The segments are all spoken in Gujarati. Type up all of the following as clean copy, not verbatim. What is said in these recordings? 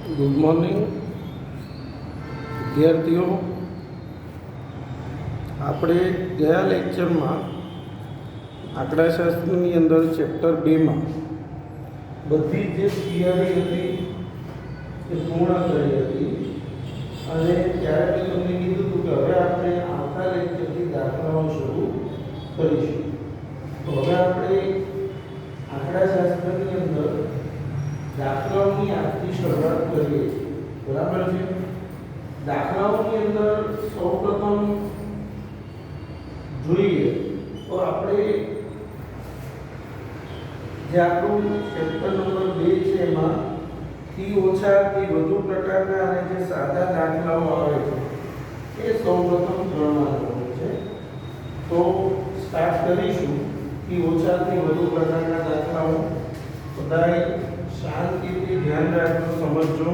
ગુડ મોર્નિંગ વિદ્યાર્થીઓ. આપણે ગયા લેક્ચરમાં આંકડાશાસ્ત્રની અંદર ચેપ્ટર 2માં બધી જે થિયરી હતી એ પૂર્ણ કરી હતી અને ત્યારે મેં તમને કીધું હતું કે હવે આપણે આવતા લેક્ચરથી દાખલાઓ શરૂ કરીશું. તો હવે આપણે આંકડાશાસ્ત્રની અંદર દાખલાઓની આજથી શરૂઆત કરીએ. બરાબર છે. દાખલાઓની અંદર સૌપ્રથમ જોઈએ તો આપણે જે આપણું ચેપ્ટર નંબર 2 છે એમાં થી ઓછા થી વધુ પ્રકારના અને જે સાદા દાખલાઓ આવે છે એ સૌપ્રથમ ગણવાના હોય છે. તો સ્ટાર્ટ કરીશું. થી ઓછા થી વધુ પ્રકારના દાખલાઓ બધાય શાંતિથી ધ્યાન રાખજો, સમજજો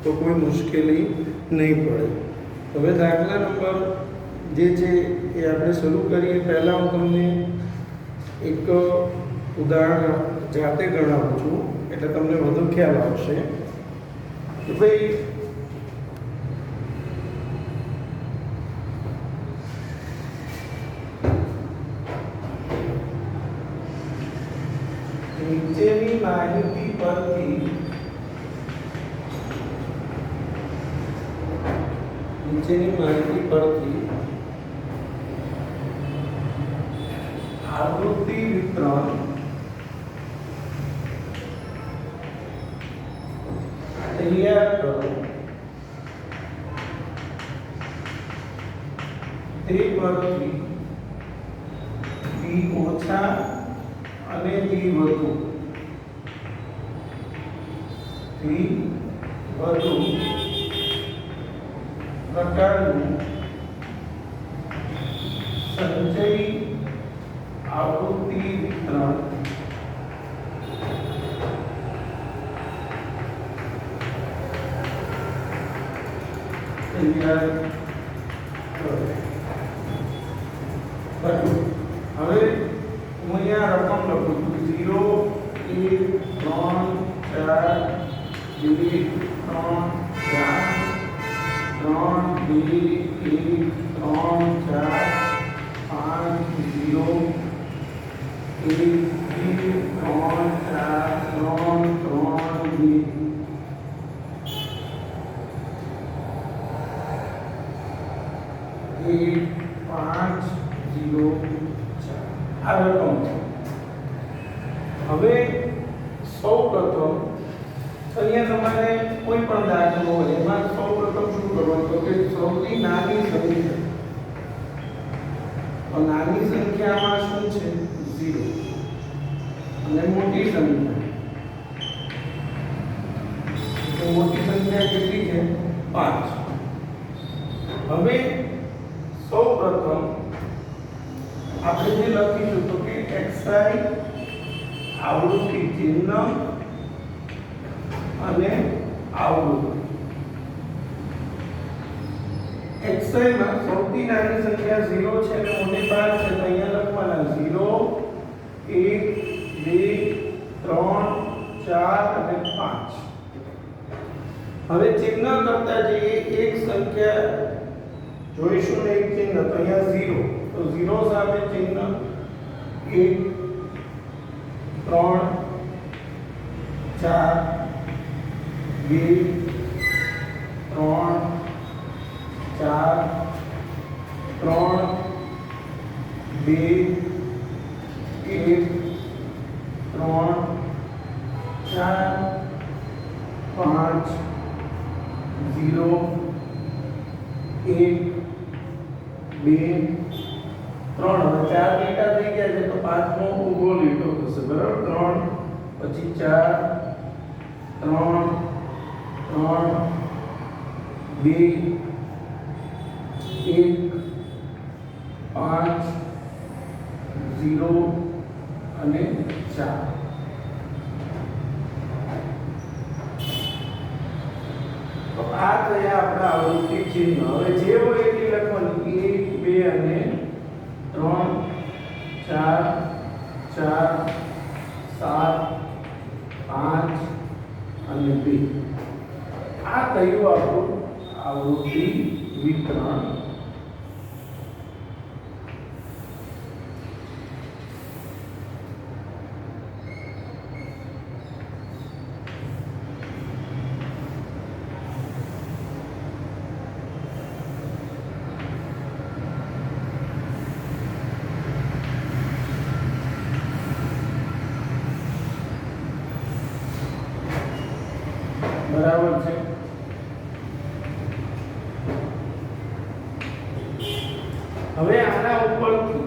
તો કોઈ મુશ્કેલી નહીં પડે. હવે દાખલા નંબર જે છે એ આપણે શરૂ કરીએ. પહેલાં હું તમને એક ઉદાહરણ જાતે ગણાવું છું એટલે તમને વધુ ખ્યાલ આવશે કે ભાઈ નીચેની માહિતી પરથી આવૃત્તિ વિતરણ તૈયાર કરો. તે પરથી થી ઓછા અને થી વધુ પ્રકારનું સંચય આવૃત્તિ વિતરણ તૈયાર કરો. હવે હું અહીંયા રકમ લખું છું 0 આ રકમ છે. હવે સૌપ્રથમ અહીંયા તમારે કોઈ પણ દાખલો હોય એમાં સૌપ્રથમ શું કરવાનું તો કે સૌથી નાની સંખ્યા. તો નાની સંખ્યામાં શું છે 0 અને મોટી સંખ્યા. તો મોટી સંખ્યા કેટલી છે 5. હવે સૌપ્રથમ આપણે જે લખીશું તો કે xi આવૃત્તિ ચિહ્ન અને આવૃત્તિ. xi માં સૌથી નાની સંખ્યા 0 છે અને મોટી 5 છે તો અહીંયા લખવાના 0 1 2 3 4 અને 5. હવે ચિહ્ન કરતા જઈએ એક સંખ્યા જોઈશું ને એક ચિહ્ન તો અહીંયા 0 તો 0 સામે ચિહ્ન 1 3 4 2 3 4 3 2 1 3 4 5 0 1 2 3. હવે 4 લીટા થઈ ગયા છે તો 5મો ઊભો લીટો થશે. બરાબર. 3 પછી 4 3 3 2 1 5 0 અને 4. તો આ થયા આપણા આવૃત્તિ ચિહ્ન. હવે જે હોય એટલી લખવાની 1 2 અને 3 4 4 7 5 અને 2. આ કયું આપણું આવૃત્તિ વિતરણ. બરાબર છે. હવે આના ઉપરથી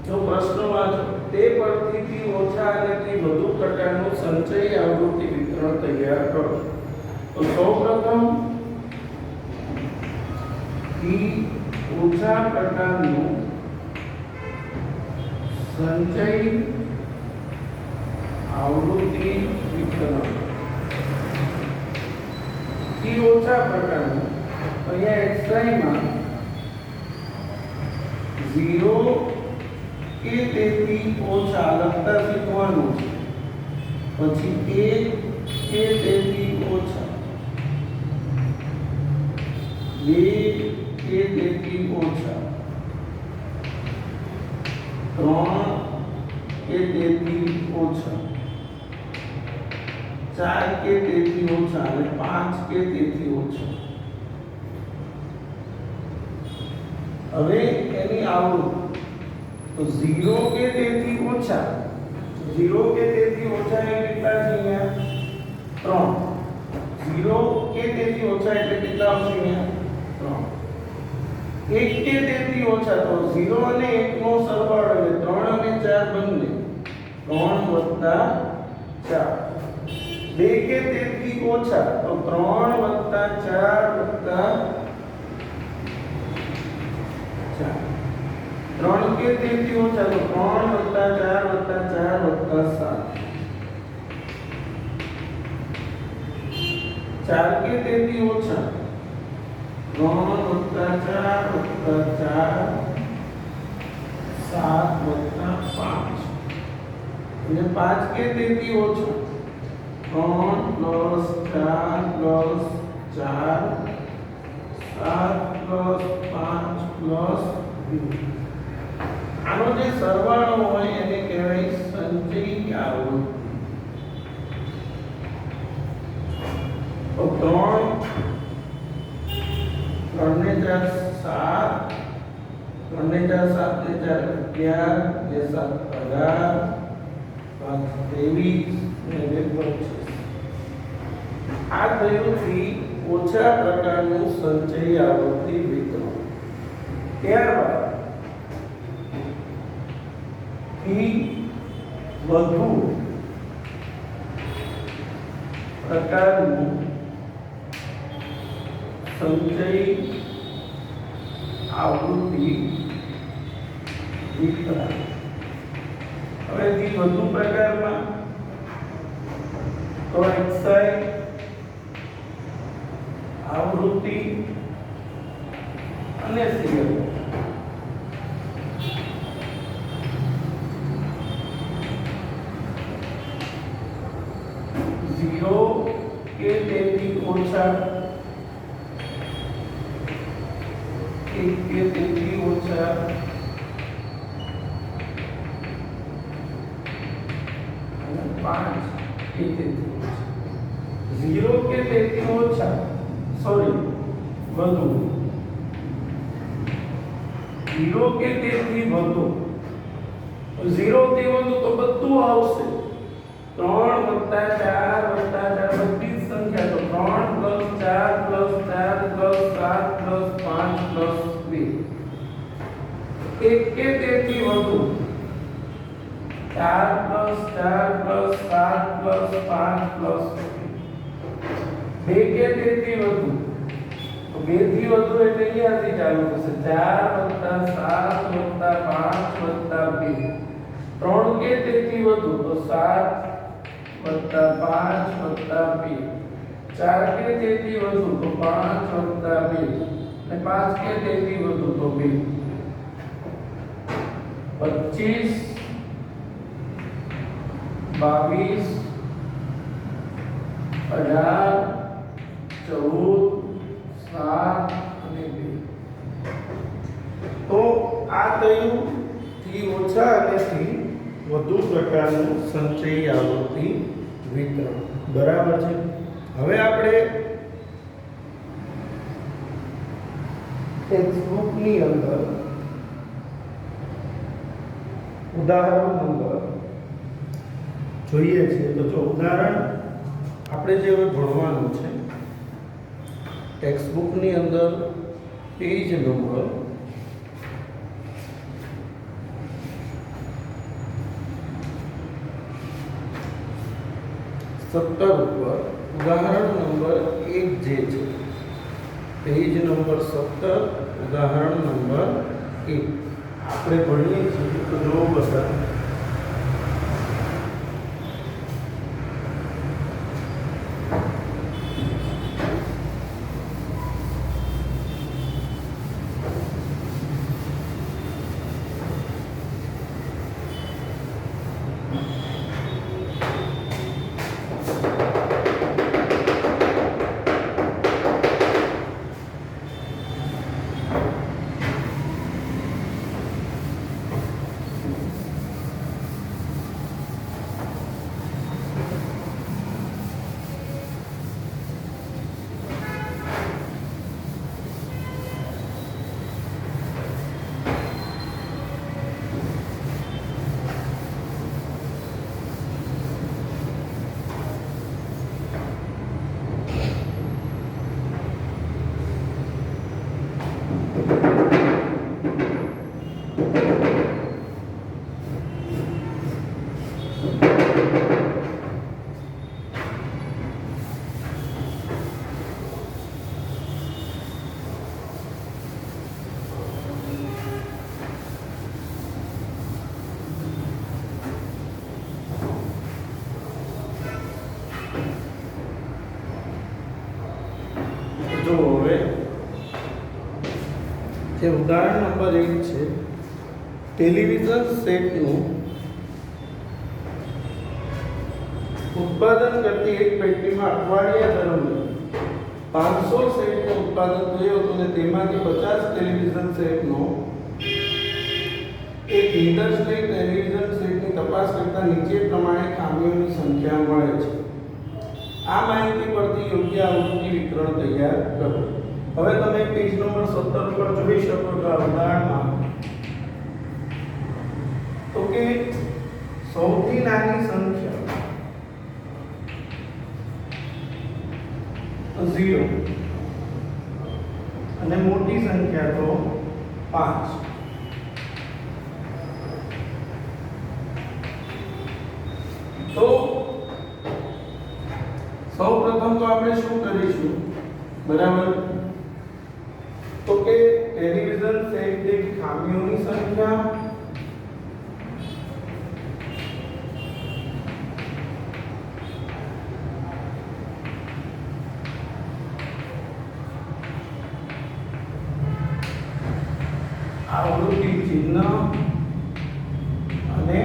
જો પ્રશ્ન વાંચો તે પરથી થી ઓછા અને થી વધુ પ્રકારનું સંચયી આવૃત્તિ વિતરણ તૈયાર કરો. તો સૌપ્રથમ થી ઓછા પ્રકારનું સંચયી આવૃત્તિ વિતરણ. થી ઓછા પ્રકારનું અહીંયા xy માં 0 કે તેથી ઓછા લખતા શીખવાનું છે. પછી 1 કે તેથી ઓછા, 2 કે તેથી ઓછા, 3 કે તેથી ઓછા, 4 કે તેથી ઓછા અને 5 કે તેથી ઓછા. હવે એની આવૃત્તિ તો 0 કે તેથી ઓછા, 0 કે તેથી ઓછા એ કેટલા છે અહીંયા 3. 0 કે તેથી ઓછા એટલે કેટલા આવશે અહીંયા 3. 1 કે તેથી ઓછા તો 0 અને 1 નો સરવાળો એટલે 3 અને 4 બંને 3 વત્તા 4. 2 કે તેથી ઓછા તો 3 વત્તા 4 વત્તા 3 કે તેથી ઓછા તો 3 વત્તા 4 વત્તા 4 વત્તા 7. 4 કે તેથી ઓછા 3 વત્તા 4 વત્તા 4 7 વત્તા 5 અને 5 કે તેથી ઓછા 3 પ્લસ 4 પ્લસ 4 7 પ્લસ 5 પ્લસ 2. આનો જે સરવાળો હોય એને કહેવાય સંચયી આવૃત્તિ. તો 3 ને 4 7, 3 ને 4 7 ને 4 11 ને 7 18 5 23 ને 25. આ થયું થી ઓછા પ્રકારનું સંચયી આવૃત્તિ વિતરણ. ત્યારબાદ થી વધુ પ્રકારનું સંચયી આવૃત્તિ વિતરણ. હવે થી વધુ પ્રકારમાં તો xy આવૃત્તિ અને CL. કે તેથી ઓછા, 1 કે તેથી ઓછા, 5 કે તેથી ઓછા. 0 કે તેથી ઓછા વધુ, 0 કે તેથી વધુ. 0 થી વધુ તો બધું આવશે. 3 વત્તા 4 વત્તા 4 બધી જ સંખ્યા તો 3 plus 4 plus 4 plus 7 plus 5 plus 2. 1 કે તેથી વધુ 4 પ્લસ 4 પ્લસ 7 પ્લસ 5 પ્લસ 2 કે તેથી વધુ તો 2 થી વધુ એટલે અહીંયાથી ચાલુ થશે 4 વત્તા 7 વત્તા 5 વત્તા 2. 3 કે તેથી વધુ તો 7 વત્તા 5 વત્તા 2. 4 કે તેથી વધુ તો 5 વત્તા 2 અને 5 કે તેથી વધુ તો 2. 25 22 18 14, 7 અને 2. તો આ થયું થી ઓછા અને થી વધુ પ્રકારનું સંચયી આવૃત્તિ વિતરણ. બરાબર છે. હવે આપણે ટેક્સ્ટબુકની અંદર ઉદાહરણ નંબર જોઈએ છીએ. તો જો ઉદાહરણ આપણે જે હવે ભણવાનું છે, ટેક્સ્ટબુકની અંદર પેજ નંબર 17 ઉપર ઉદાહરણ નંબર 1 જે છે, પેજ નંબર 17 ઉદાહરણ નંબર 1 આપણે ભણીએ છીએ. તો જો બધા જે ઉદાહરણ નંબર 1 છે, ટેલિવિઝન સેટનું ઉત્પાદન કરતી એક પેઢીમાં અઠવાડિયા દરમિયાન 500 સેટનું ઉત્પાદન થયું હતું અને તેમાંથી 50 ટેલિવિઝન સેટનો એક નિદર્શનિક ટેલિવિઝન સેટની તપાસ કરતા નીચે પ્રમાણે ખામીઓની સંખ્યા મળે છે. આ માહિતી પરથી યોગ્ય આવૃત્તિ વિતરણ તૈયાર કરો. હવે તમે પેજ નંબર 17 પર જોઈ શકો છો આ ઉદાહરણમાં તો કે સૌથી નાની સંખ્યા 0 અને મોટી સંખ્યા તો 5. તો સૌપ્રથમ તો આપણે શું કરીશું, બરાબર, તો કે ટેલિવિઝન સેટ દીઠ ખામીઓની સંખ્યા આવૃત્તિ ચિહ્ન અને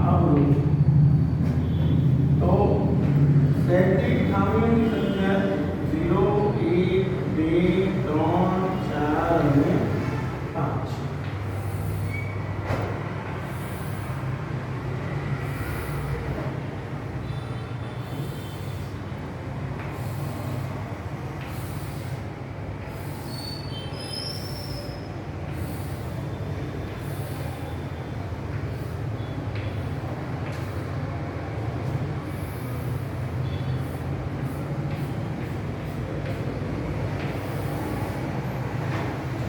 આવૃત્તિ. તો સેટ દીઠ ખામીઓની સંખ્યા 0, 1, 2, 3, 4 અને 5.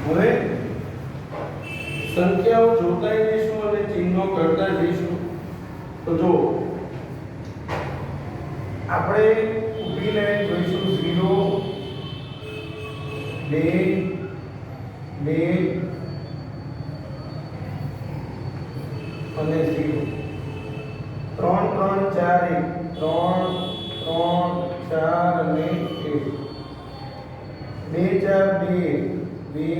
હવે સંખ્યાઓ જોતા જઈશું અને ચિહ્નો કરતા જઈશું. તો જો આપણે ઊભી લાઈન જોઈશું 0, 2, 2 અને 0, 3, 3, 4, 1, 3, 3, 4 અને 1, 2, 4, 2,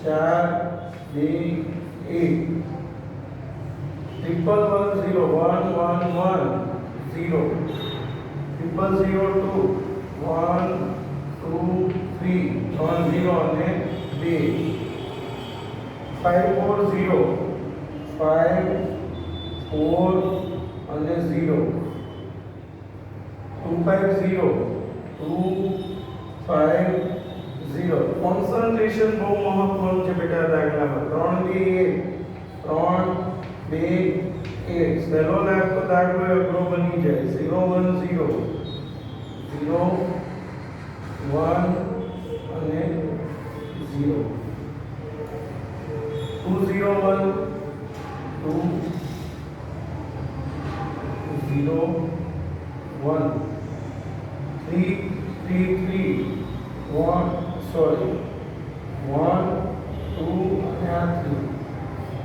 4, 2, 1, 1, 1, 0, 1, 1, 1, 0, 0, 0, 2, 1 2 3 3 0 અને 2 5 4 0 5 4 અને 0 2 5 0 2 5 0 કોન્સન્ટ્રેશન બહુ મહત્વનું છે બેટા દાખલામાં 3 2 1 સહેલો લાગતો દાખલો અઘરો બની જાય 0 1 0 0 1 અને 0 2 0 1 2 0 1 3 3 3 1 sorry 1 2 અને આ 3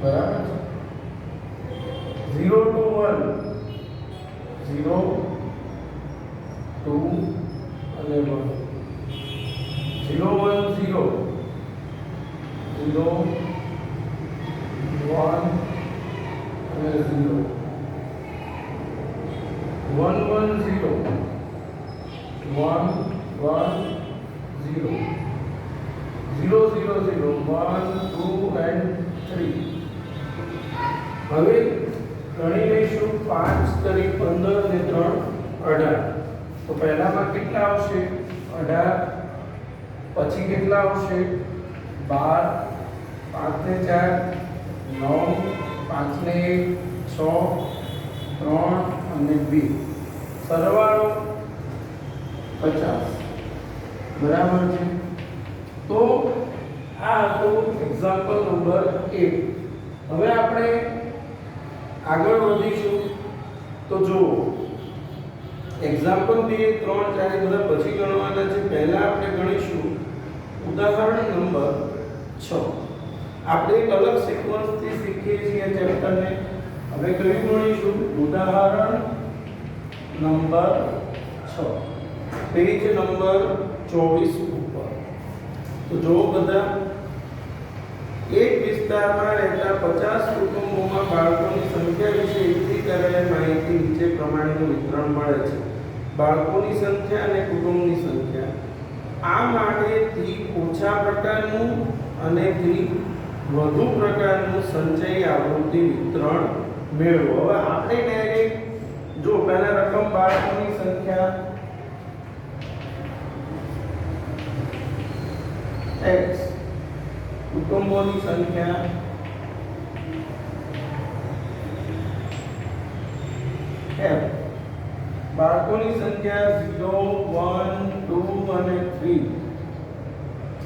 બરાબર છે 0 2 1 0 2 અને 1 0 1 0 0 1 અને 0 1 1 0 1 1 0 0 0 0 1 2 and 3 હવે ગણી લઈશું 5 તરી 15 ને 3 18 તો પહેલામાં કેટલા આવશે 18 પછી કેટલા આવશે 12 5 ને 4 9 5 ને 1 6 3 અને 2 સરવાળો 50 બરાબર છે તો આ હતું એક્ઝામ્પલ નંબર 1 હવે આપણે આગળ વધીશું તો જો એક્ઝામ્પલ 2 3 4 બધા પછી ગણવાના છે પહેલા આપણે ગણીશું ઉદાહરણ નંબર 6 આપણે એક અલગ સિક્વન્સ થી શીખીએ છીએ ચેપ્ટર ને હવે કયું ગણીશું ઉદાહરણ નંબર 6 પેજ નંબર 24 ઉપર તો જો બધા એક વિસ્તારમાં રહેતા 50 કુટુંબોમાં બાળકોની સંખ્યા વિશે એકઠી કરેલી માહિતી નીચે પ્રમાણેનું વિતરણ મળે છે બાળકોની સંખ્યા અને કુટુંબની સંખ્યા આ માટે થી ઓછા પ્રકારનું અને થી વધુ પ્રકારનું સંચય આવૃત્તિ વિતરણ મેળવો હવે આપણે ડાયરેક્ટ જો પહેલા રકમ બાળકોની સંખ્યા x કુટુંબોની સંખ્યા f બાળકોની સંખ્યા 0 1 2 અને 3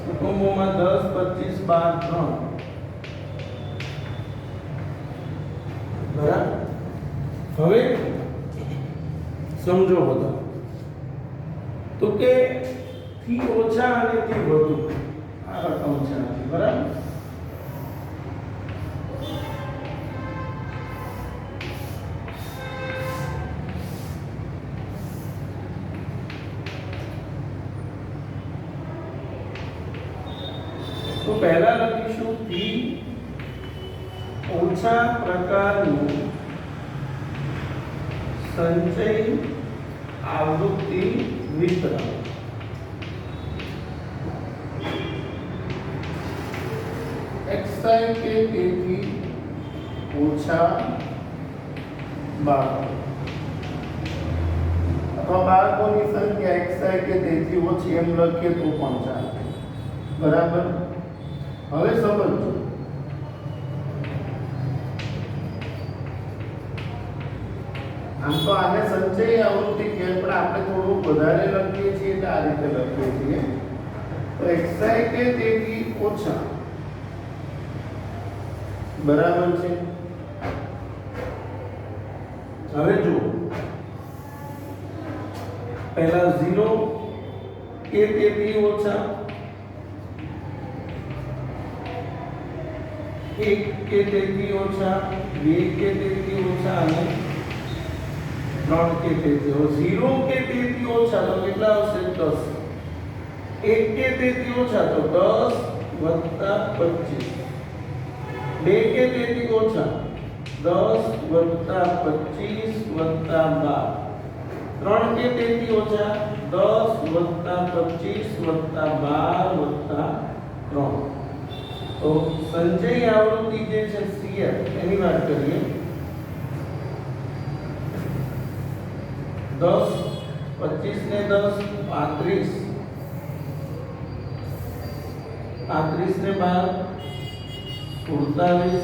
કુટુંબોમાં 10 25 12 3 બરાબર હવે સમજો બધા તો કે થી ઓછા અને થી વધુ આ રકમ છે બરાબર તો પહેલા લખીશું થી ઓછા પ્રકારનું સંચય આવૃત્તિ વિતરણ xi કે તેથી ઓછા 12 અથવા બાળકોની સંખ્યા xi કે તેથી ઓછી એમ લખીએ તો પણ ચાલે બરાબર હવે સમજો આમ તો આને સંચય આવૃત્તિ કે પણ આપણે થોડું વધારે લખીએ છીએ એટલે આ રીતે લખીએ છીએ તો xi કે તેથી ઓછા બરાબર છે હવે જો પહેલા 0 કે તેથી ઓછા 1 કે તેથી ઓછા 2 કે તેથી ઓછા અને 3 કે તેથી 0 કે તેથી ઓછા તો કેટલા આવશે 10 1 કે તેથી ઓછા તો 10 વત્તા 25 2 કે તેથી ઓછા 10 વત્તા 25 વત્તા 12 3 કે તેથી ઓછા 10 25 12 3. તો સંચય આવૃત્તિ જે છે CF એની વાત કરીએ. 10 25 ને 10 35 35 ને 12 47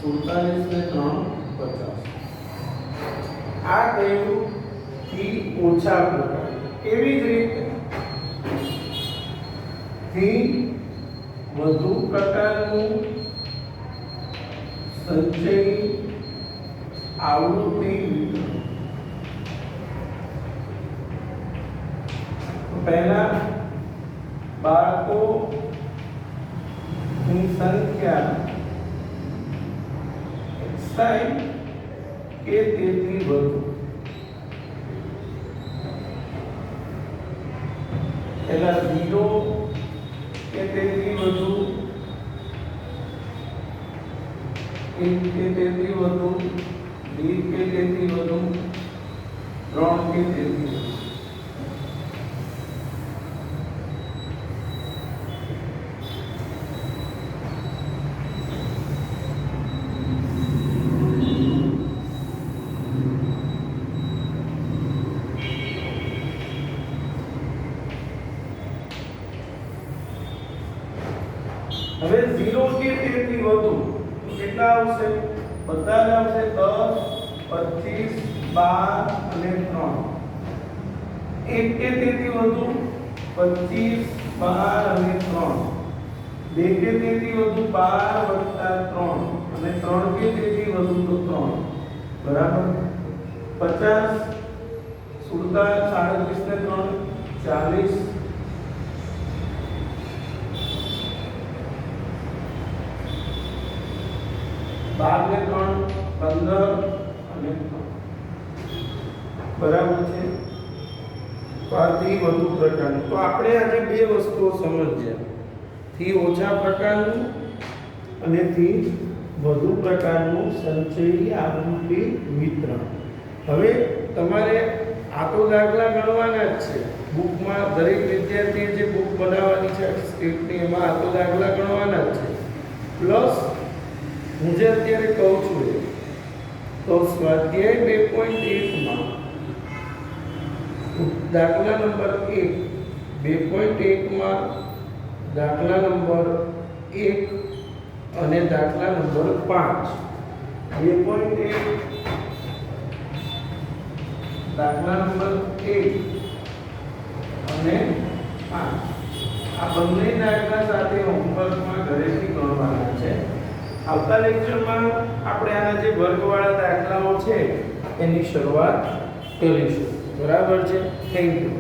47 ને 3 50. આ કયું થી ઓછા પ્રકાર. એવી જ રીતે થી વધુ પ્રકારનું સંચય આવૃત્તિ વિતરણ. પહેલા બાળકોની સંખ્યા xi કે તેથી વધુ. પહેલા 0 કે તેથી વધુ, 1 કે તેથી વધુ, 2 કે તેથી વધુ, 3 કે તેથી વધુ. હવે 0 કે તેથી વધુ કેટલા આવશે? બધા જ આવશે 10 25 12 અને 3. 1 કે તેથી વધુ 25 12 અને 3. 2 કે તેથી વધુ 12 3 અને 3 કે તેથી વધુ તો 3. બરાબર. 50 37 ને 3 40 12 ને 3 15 અને 3. બરાબર છે. તો આ થી વધુ પ્રકારનું. તો આપણે આજે બે વસ્તુઓ સમજ્યા. થી ઓછા પ્રકારનું અને થી વધુ પ્રકારનું સંચયી આવૃત્તિ વિતરણ. હવે તમારે આ તો દાખલા ગણવાના જ છે. બુકમાં દરેક વિદ્યાર્થીએ જે બુક બનાવવાની છે સ્ક્રિપ્ટની એમાં આ તો દાખલા ગણવાના જ છે. પ્લસ હું જે અત્યારે કહું છું તો સ્વાધ્યાય 2.1 માં દાખલા નંબર 1 2.1 માં દાખલા નંબર 1 અને દાખલા નંબર 5 2.1 દાખલા નંબર 1 અને 5 આ બંને દાખલા સાથે હોમવર્કમાં ઘરેથી ગણવાના છે. આવતા લેક્ચરમાં આપણે આના જે વર્ગવાળા દાખલાઓ છે એની શરૂઆત કરીશું. બરાબર છે. Thank you.